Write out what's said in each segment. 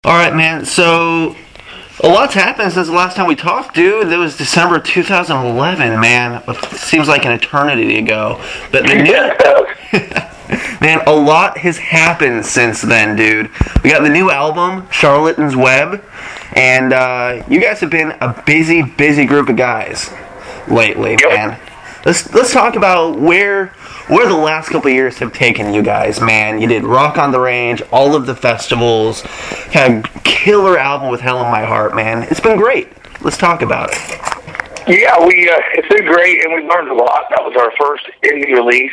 All right, man. So a lot's happened since the last time we talked, dude. That was December 2011, man. It seems like an eternity ago. But the new man, a lot has happened since then, dude. We got the new album, Charlatan's Web, and you guys have been a busy group of guys lately, man. Let's talk about where the last couple of years have taken you guys, man. You did Rock on the Range, all of the festivals, had a killer album with Hell in My Heart, man. It's been great. Let's talk about it. Yeah, it's been great, and we learned a lot. That was our first indie release,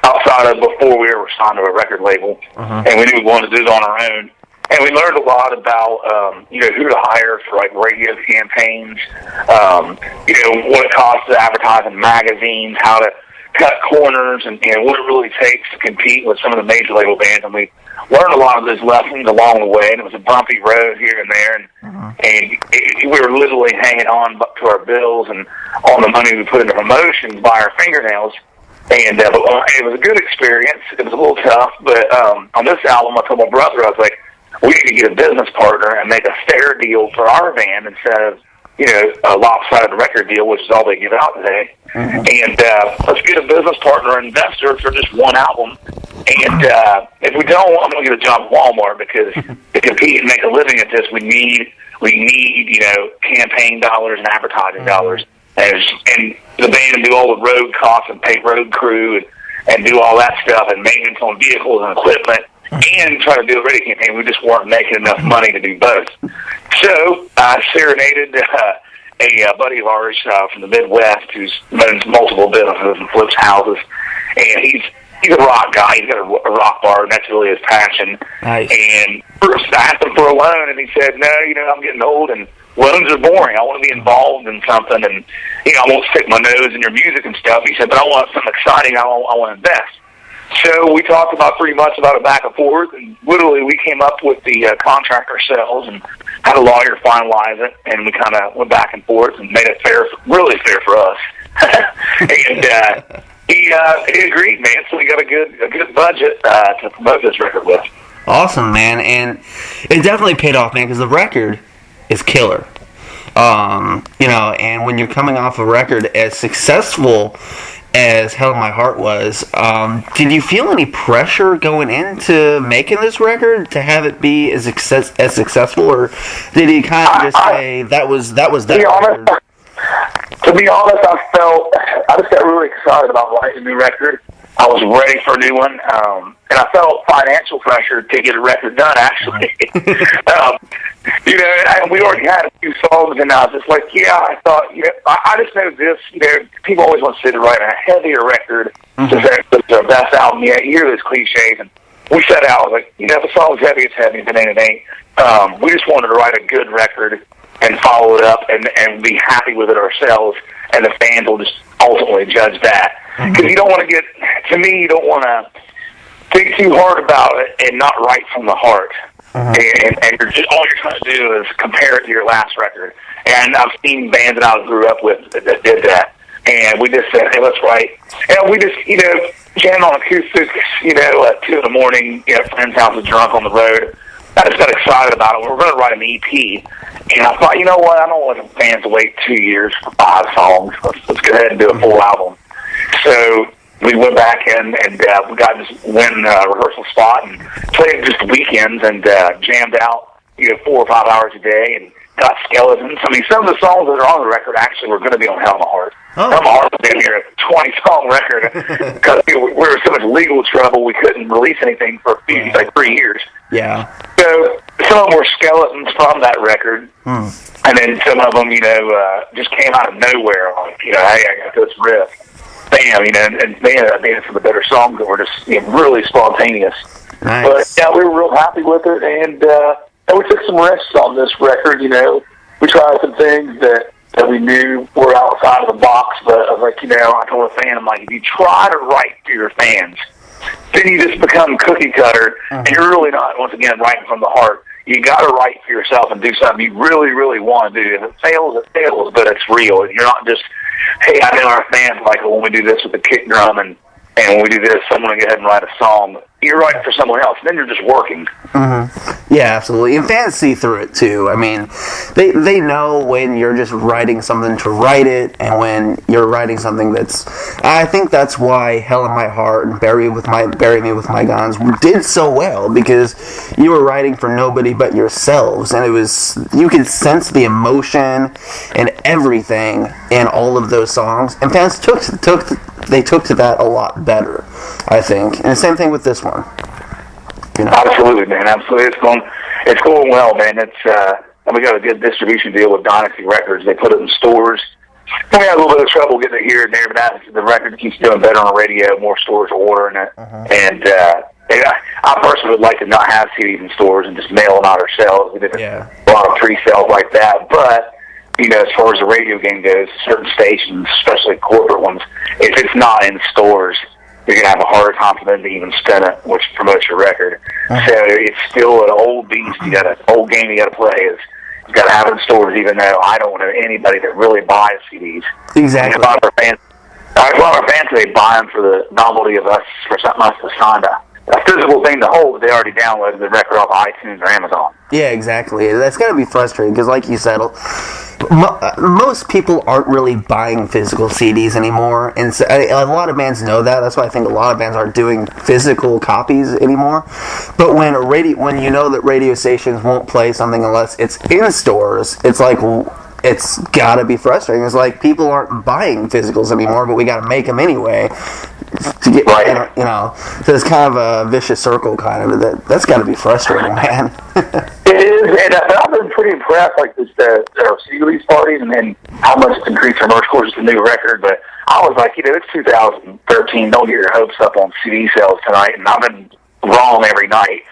outside of before we were signed to a record label, and we knew we wanted to do it on our own. And we learned a lot about, who to hire for, like, radio campaigns, what it costs to advertise in magazines, how to cut corners, and what it really takes to compete with some of the major label bands. And we learned a lot of those lessons along the way, and it was a bumpy road here and there, and we were literally hanging on to our bills and on the money we put into promotions by our fingernails. And it was a good experience. It was a little tough, but on this album, I told my brother, I was like, we need to get a business partner and make a fair deal for our band instead of, a lopsided record deal, which is all they give out today. And let's get a business partner or investor for just one album. And if we don't, I'm going to get a job at Walmart, because to compete and make a living at this, we need campaign dollars and advertising dollars. And the band do all the road costs and pay road crew and do all that stuff and maintenance on vehicles and equipment. And try to do a radio campaign. We just weren't making enough money to do both. So I serenaded a buddy of ours from the Midwest who owns multiple businesses and flips houses. And he's a rock guy. He's got a rock bar, and that's really his passion. Nice. And first I asked him for a loan, and he said, no, I'm getting old, and loans are boring. I want to be involved in something, and, I won't stick my nose in your music and stuff. He said, but I want something exciting. I want to invest. So we talked pretty much about it back and forth, and literally we came up with the contract ourselves and had a lawyer finalize it, and we kind of went back and forth and made it really fair for us. And he agreed, man. So we got a good budget to promote this record with. Awesome, man, and it definitely paid off, man, because the record is killer. And when you're coming off a record as successful as Hell in My Heart was, did you feel any pressure going into making this record to have it be as successful, or did you kind of just say that was that? To be honest, I just got really excited about writing a new record. I was ready for a new one, and I felt financial pressure to get a record done, actually. We already had a few songs, and I was just like, I thought, I just know this, people always want to say to write a heavier record to say it's their best album yet. You hear those cliches, and we set out, like, if a song's heavy, it's heavy, if it ain't, it ain't. We just wanted to write a good record and follow it up and be happy with it ourselves, and the fans will just ultimately judge that. Because you don't want to you don't want to think too hard about it and not write from the heart. And all you're trying to do is compare it to your last record. And I've seen bands that I grew up with that did that. And we just said, hey, let's write. And we just, jammed on acoustics, at 2 in the morning, friends' houses drunk on the road. I just got excited about it. We were going to write an EP. And I thought, you know what, I don't want the fans to wait 2 years for 5 songs. Let's go ahead and do a full album. So we went back and we got this rehearsal spot and played just weekends and jammed out 4 or 5 hours a day and got skeletons. I mean, some of the songs that are on the record actually were going to be on Hell in My Heart. Hell in My Heart was in here, a 20-song record, because we were in so much legal trouble we couldn't release anything for like 3 years. Yeah. So some of them were skeletons from that record, and then some of them, just came out of nowhere. Like, hey, I got this riff. Bam, and man, I made it for the better songs that were just really spontaneous. Nice. But yeah, we were real happy with it, and we took some risks on this record. We tried some things that we knew were outside of the box. But I was like, I told a fan, I'm like, if you try to write for your fans, then you just become cookie cutter, and you're really not, once again, writing from the heart. You got to write for yourself and do something you really, really want to do. If it fails, but it's real. You're not just, hey, I know our fans like it when we do this with the kick drum and and when we do this, I'm going to go ahead and write a song. You're writing for someone else, and then you're just working. Mm-hmm. Yeah, absolutely. And fans see through it, too. I mean, they know when you're just writing something to write it, and when you're writing something that's... I think that's why Hell in My Heart and Bury Me With My Guns did so well, because you were writing for nobody but yourselves, and it was... You could sense the emotion and everything in all of those songs, and fans took to that a lot better, I think. And the same thing with this one. You know? Absolutely, man. Absolutely. It's going well, man. And we got a good distribution deal with Dynasty Records. They put it in stores. We had a little bit of trouble getting it here and there, but the record keeps doing better on the radio. More stores are ordering it. And I personally would like to not have CDs in stores and just mail them out ourselves. We did a lot of pre-sales like that. But, you know, as far as the radio game goes, certain stations, especially corporate ones, if it's not in stores, you're going to have a harder time for them to even spin it, which promotes your record. So it's still an old beast. Old game you got to play. You got to have it in stores, even though I don't know anybody that really buys CDs. Exactly. A lot of our fans, they buy them for the novelty of us, for something else to sign a physical thing to hold. They already downloaded the record off iTunes or Amazon. Yeah, exactly. That's got to be frustrating because, like you said, most people aren't really buying physical CDs anymore, and so, a lot of bands know that. That's why I think a lot of bands aren't doing physical copies anymore. But when you know that radio stations won't play something unless it's in stores, it's like it's got to be frustrating. It's like people aren't buying physicals anymore, but we got to make them anyway to get right. You know, so it's kind of a vicious circle, kind of. That's got to be frustrating, man. It is, and I've been pretty impressed, like this, our CD release parties, and then how much it's increased our merch. Of course, it's a new record, but I was like, you know, it's 2013. Don't get your hopes up on CD sales tonight, and I've been wrong every night.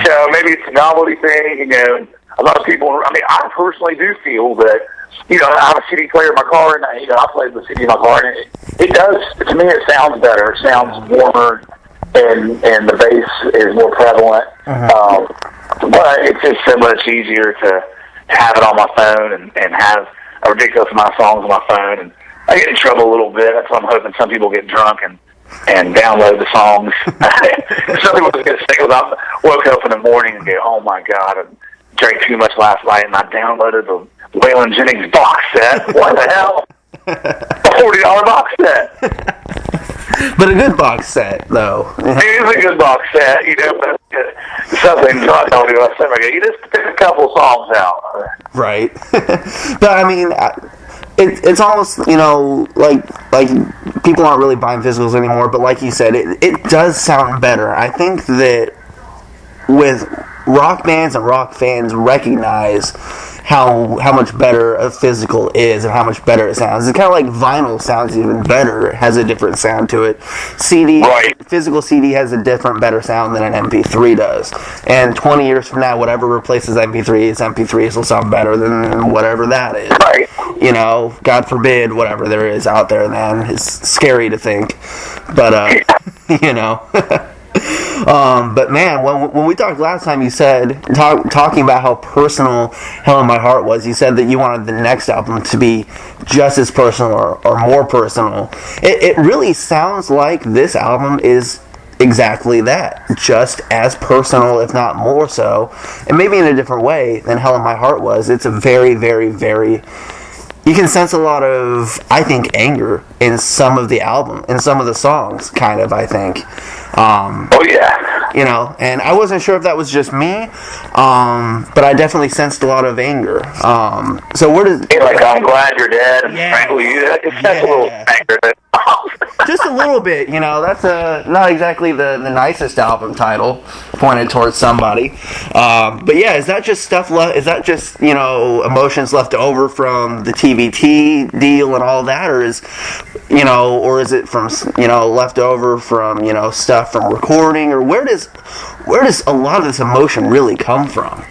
So maybe it's a novelty thing, you know. A lot of people, I mean, I personally do feel that, you know, I have a CD player in my car, and I play the CD in my car, and it does, to me, it sounds better. It sounds warmer, and the bass is more prevalent. But it's just so much easier to have it on my phone and have a ridiculous amount of songs on my phone. And I get in trouble a little bit. That's why I'm hoping some people get drunk and download the songs. Some people just get sick about woke up in the morning and go, oh my God, I drank too much last night, and I downloaded the Waylon Jennings box set. What the hell? A $40 box set. But a good box set, though. It is a good box set, you know, but something not telling me about something. You just pick a couple songs out. Right. But, I mean, it's almost, you know, like people aren't really buying physicals anymore, but like you said, it does sound better. I think that with rock bands and rock fans recognize how much better a physical is and how much better it sounds. It's kind of like vinyl sounds even better. It has a different sound to it. Physical CD has a different, better sound than an MP3 does. And 20 years from now, whatever replaces MP3s will sound better than whatever that is. Right. You know, God forbid, whatever there is out there, man. It's scary to think. But, you know... but man, when we talked last time, you said talking about how personal Hell in My Heart was. You said that you wanted the next album to be just as personal or more personal. It really sounds like this album is exactly that, just as personal, if not more so, and maybe in a different way than Hell in My Heart was. It's a very, very, very... You can sense a lot of, I think, anger in some of the album, in some of the songs, kind of, I think. Oh, yeah. You know, and I wasn't sure if that was just me, but I definitely sensed a lot of anger. So where does... Like, I'm glad you're dead, and frankly, it's a little anger. Just a little bit, you know. That's not exactly the nicest album title pointed towards somebody. But yeah, is that just stuff is that just, you know, emotions left over from the TVT deal and all that, or is it from, you know, left over from, you know, stuff from recording, or where does a lot of this emotion really come from?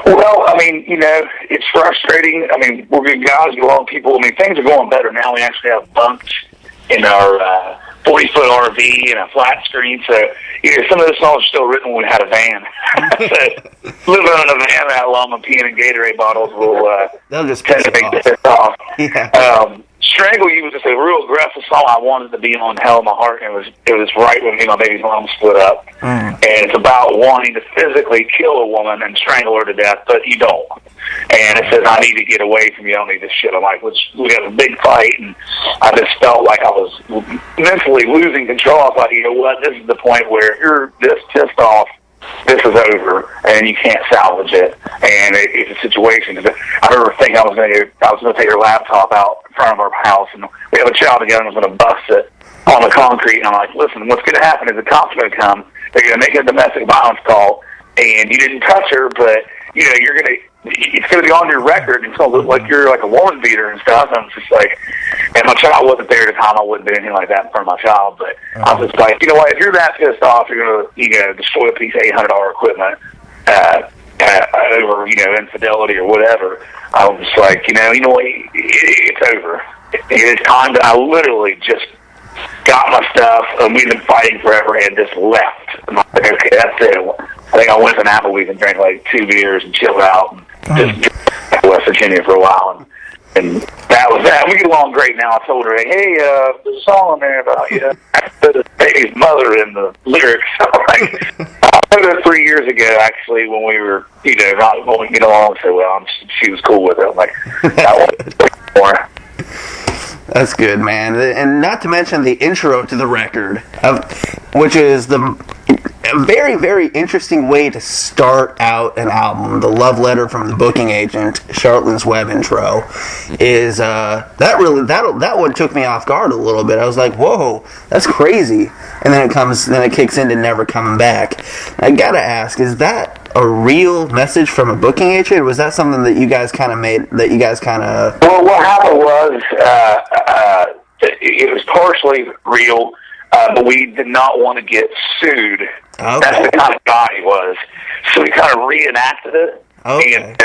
Well, I mean, you know, it's frustrating. I mean, we're good guys, we're long people. I mean, things are going better now. We actually have bunks in our 40-foot RV and a flat screen. So, you know, some of the songs are still written when we had a van. So, living on a van that long and peeing in Gatorade bottles will they'll just tend to make this off. Yeah. Strangle You was just a real aggressive song I wanted to be on Hell in My Heart, and it was right when me and my baby's mom split up. And it's about wanting to physically kill a woman and strangle her to death, but you don't. And it says, I need to get away from you, I don't need this shit. I'm like, we had a big fight, and I just felt like I was mentally losing control. I was like, you know what, this is the point where you're this pissed off, this is over, and you can't salvage it. And it's a situation. I remember thinking I was going to take her laptop out in front of our house, and we have a child together, and I was going to bust it on the concrete. And I'm like, listen, what's going to happen is the cops are going to come. They're going to make a domestic violence call, and you didn't touch her, but you know it's going to be on your record, and it's going to look like you're like a woman beater and stuff. And I'm just like, and my child wasn't there at the time. I wouldn't do anything like that in front of my child. But I was just like, you know what? If you're that pissed off, you're going to destroy a piece of $800 equipment over infidelity or whatever. I was just like, you know what? It's over. It's time to. I literally just got my stuff, and we've been fighting forever, and just left. I'm like, okay, that's it. I think I went to Applebee's and drank like 2 beers and chilled out and just West Virginia for a while. And that was that. We get along great now. I told her, hey, there's a song on there about the baby's mother in the lyrics. Like, I heard it 3 years ago, actually, when we were, not going to get along so well. She was cool with it. I'm like, that wasn't more. That's good, man. And not to mention the intro to the record, which is a very, very interesting way to start out an album. The love letter from the booking agent, Charlatan's Web intro, is that one took me off guard a little bit. I was like, whoa, that's crazy. And then it kicks into Never Coming Back. I gotta ask, is that a real message from a booking agent, or was that something that you guys kind of made, that you guys kind of... Well, what happened was, it was partially real, but we did not want to get sued. Okay. That's the kind of guy he was. So we kind of reenacted it. Okay.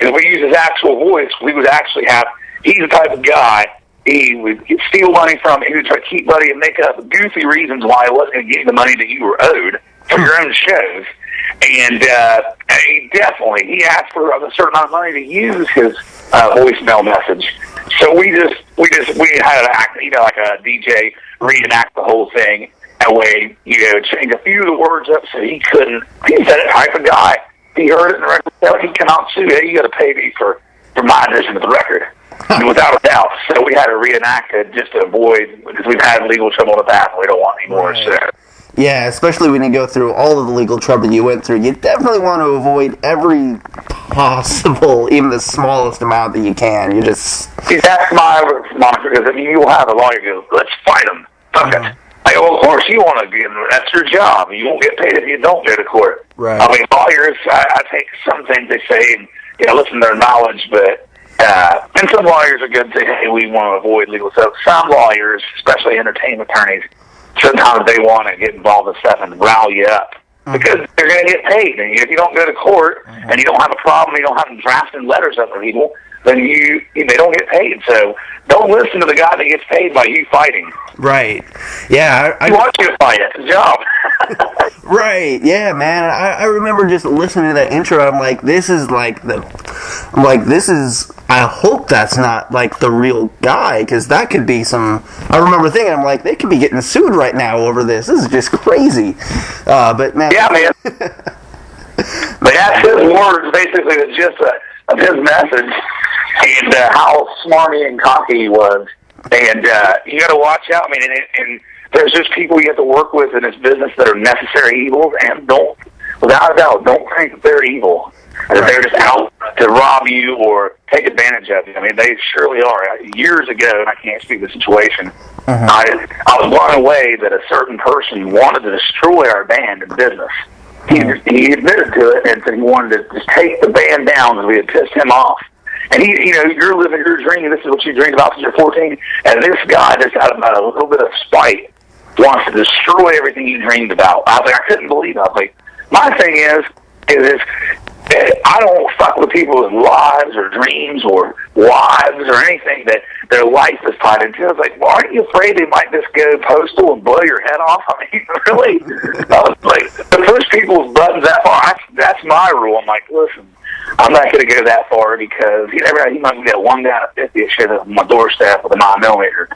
And we used his actual voice. We would actually have... He's the type of guy, he would steal money from... He would try to keep money and make up goofy reasons why he wasn't going to give you the money that you were owed for your own shows. And he asked for a certain amount of money to use his voicemail message. So we had an act, like a DJ reenact the whole thing. That way, change a few of the words up so he couldn't. He's that type of guy. He heard it in the record. He cannot sue. Hey, you got to pay me for my edition of the record, without a doubt. So we had to reenact it just to avoid, because we've had legal trouble in the past, and we don't want any more. Right. So. Yeah, especially when you go through all of the legal trouble you went through, you definitely want to avoid every possible, even the smallest amount that you can. You just... See, that's my moniker, because you'll have a lawyer go, let's fight him. Fuck it. Like, well, of course you want to be in there. That's your job. You won't get paid if you don't go to court. Right. I mean, lawyers, I take some things they say and, listen to their knowledge, but, and some lawyers are good to say, hey, we want to avoid legal stuff. Some lawyers, especially entertainment attorneys, sometimes they want to get involved in stuff and rile you up because they're going to get paid. And if you don't go to court and you don't have a problem, you don't have them drafting letters up for people, then they don't get paid. So don't listen to the guy that gets paid by you fighting. Right. Yeah. I want you to fight. It's a job. Right. Yeah, man. I remember just listening to that intro. I'm like, I hope that's not like the real guy, because that could be some... I remember thinking, I'm like, they could be getting sued right now over this. This is just crazy. But man... Yeah, man. But that's his words, basically, the gist of his message, and how smarmy and cocky he was. And you got to watch out. I mean, and there's just people you have to work with in this business that are necessary evils, and without a doubt, don't think they're evil. That they're just out to rob you or take advantage of you. I mean, they surely are. Years ago, and I can't speak to the situation, I was blown away that a certain person wanted to destroy our band and business. He admitted to it and said he wanted to just take the band down because we had pissed him off. And you're living your dream. This is what you dreamed about since you're 14. And this guy, just out of a little bit of spite, wants to destroy everything you dreamed about. I was like, I couldn't believe it. I was like, my thing is I don't fuck with people's lives or dreams or wives or anything that their life is tied into. I was like, well, aren't you afraid they might just go postal and blow your head off? I mean, really? I was like, to push people's buttons that far, that's my rule. I'm like, listen, I'm not going to go that far because you never know. You might get one guy at 50 shit on my doorstep with a 9mm.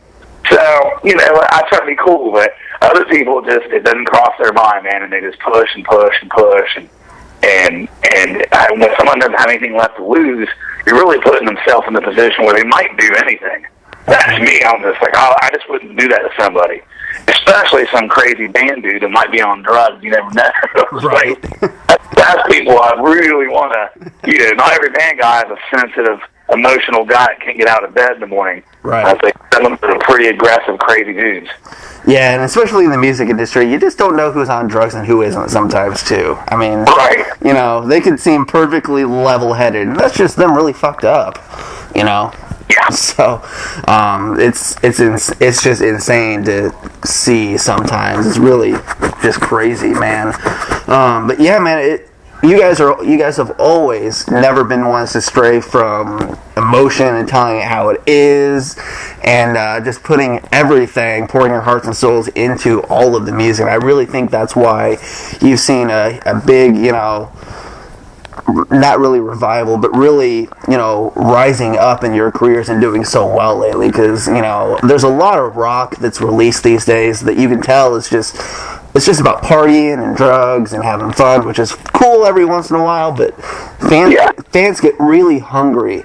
So, you know, I try to be cool, but other people just, it doesn't cross their mind, man, and they just push and push and push. And when someone doesn't have anything left to lose, you're really putting themselves in the position where they might do anything. That's me. I'm just like, I just wouldn't do that to somebody. Especially some crazy band dude that might be on drugs. You never know. Right. That's people I really want to, you know, not every band guy is a sensitive, emotional guy that can't get out of bed in the morning. Right. I think some of them are pretty aggressive, crazy dudes. Yeah, and especially in the music industry, you just don't know who's on drugs and who isn't sometimes, too. I mean, right. You know, they could seem perfectly level-headed, and that's just them really fucked up, you know? Yeah. So, it's just insane to see sometimes. It's really just crazy, man. But yeah, man, you guys have always never been ones to stray from emotion and telling it how it is, and just pouring your hearts and souls into all of the music. I really think that's why you've seen a big, you know, not really revival, but really, you know, rising up in your careers and doing so well lately, because, you know, there's a lot of rock that's released these days that you can tell it's just about partying and drugs and having fun, which is cool every once in a while, but fans get really hungry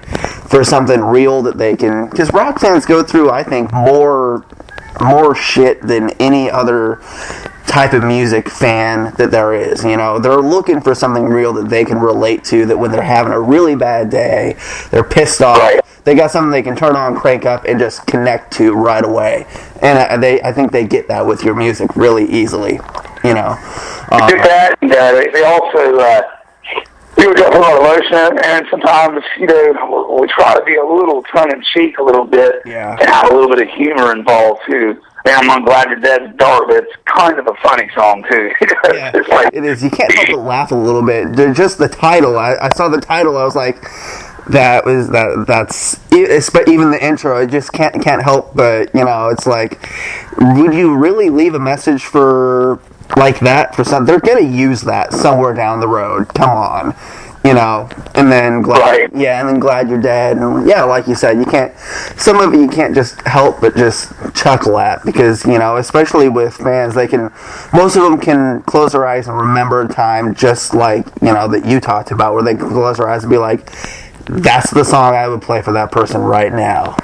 for something real that they can, because rock fans go through, I think, more shit than any other type of music fan that there is. You know, they're looking for something real that they can relate to, that when they're having a really bad day, they're pissed off, they got something they can turn on, crank up, and just connect to right away. And I think they get that with your music really easily, you know. Get that, and they also people got a lot of emotion, and sometimes, you know, we try to be a little tongue-in-cheek a little bit, and have a little bit of humor involved, too. And I'm Glad You're Dead Dark, but it's kind of a funny song, too. Yeah, it's like, it is. You can't help but laugh a little bit. Just the title. I saw the title, I was like, that's even the intro, it just can't help but, you know, it's like, would you really leave a message for like that for some? They're gonna use that somewhere down the road. Come on, you know. And then Glad You're Dead, and yeah, like you said, some of it you can't just help but just chuckle at, because, you know, especially with fans, most of them can close their eyes and remember a time just like, you know, that you talked about, where they can close their eyes and be like, that's the song I would play for that person right now,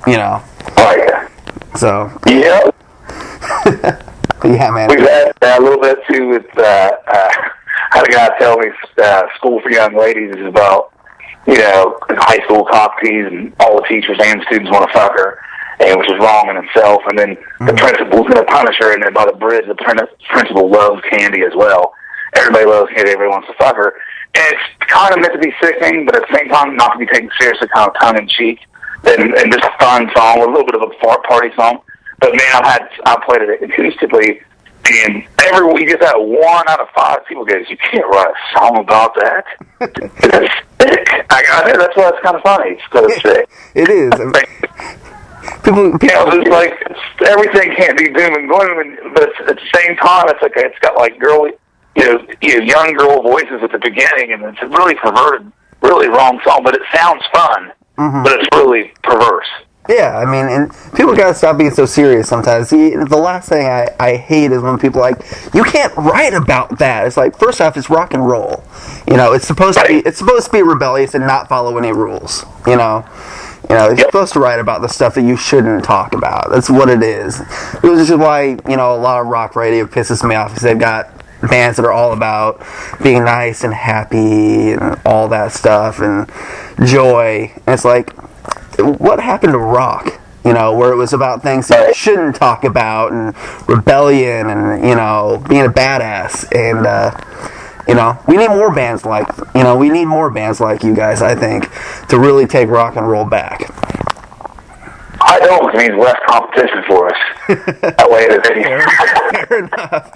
you know. So yeah. Yeah, man. We've had a little bit too with had a guy tell me school for young ladies is about, you know, high school cock tease, and all the teachers and students want to fuck her, and which is wrong in itself. And then the principal's going to punish her, and then by the bridge, the principal loves candy as well. Everybody loves candy. Everybody wants to fuck her. And it's kind of meant to be sickening, but at the same time, not to be taken seriously, kind of tongue-in-cheek, and just a fun song, with a little bit of a party song. But man, I've played it acoustically, and you get that 1 out of 5 people goes, you can't write a song about that. It's sick. I know, that's why it's kind of funny. It's kind of sick. It is. People, you know, it's like everything can't be doom and gloom, but at the same time, it's got like girly, young girl voices at the beginning, and it's a really perverted, really wrong song, but it sounds fun, but it's really perverse. Yeah, I mean, and people gotta stop being so serious sometimes. See, the last thing I hate is when people are like, you can't write about that. It's like, first off, it's rock and roll. You know, it's supposed to be rebellious and not follow any rules. You know, you're supposed to write about the stuff that you shouldn't talk about. That's what it is. Which is why, you know, a lot of rock radio pisses me off, because they've got bands that are all about being nice and happy and all that stuff and joy. And it's like, what happened to rock? You know, where it was about things that you shouldn't talk about, and rebellion, and, you know, being a badass. And you know, we need more bands like you guys, I think, to really take rock and roll back. I don't, because it means less competition for us. That way it is. Fair enough.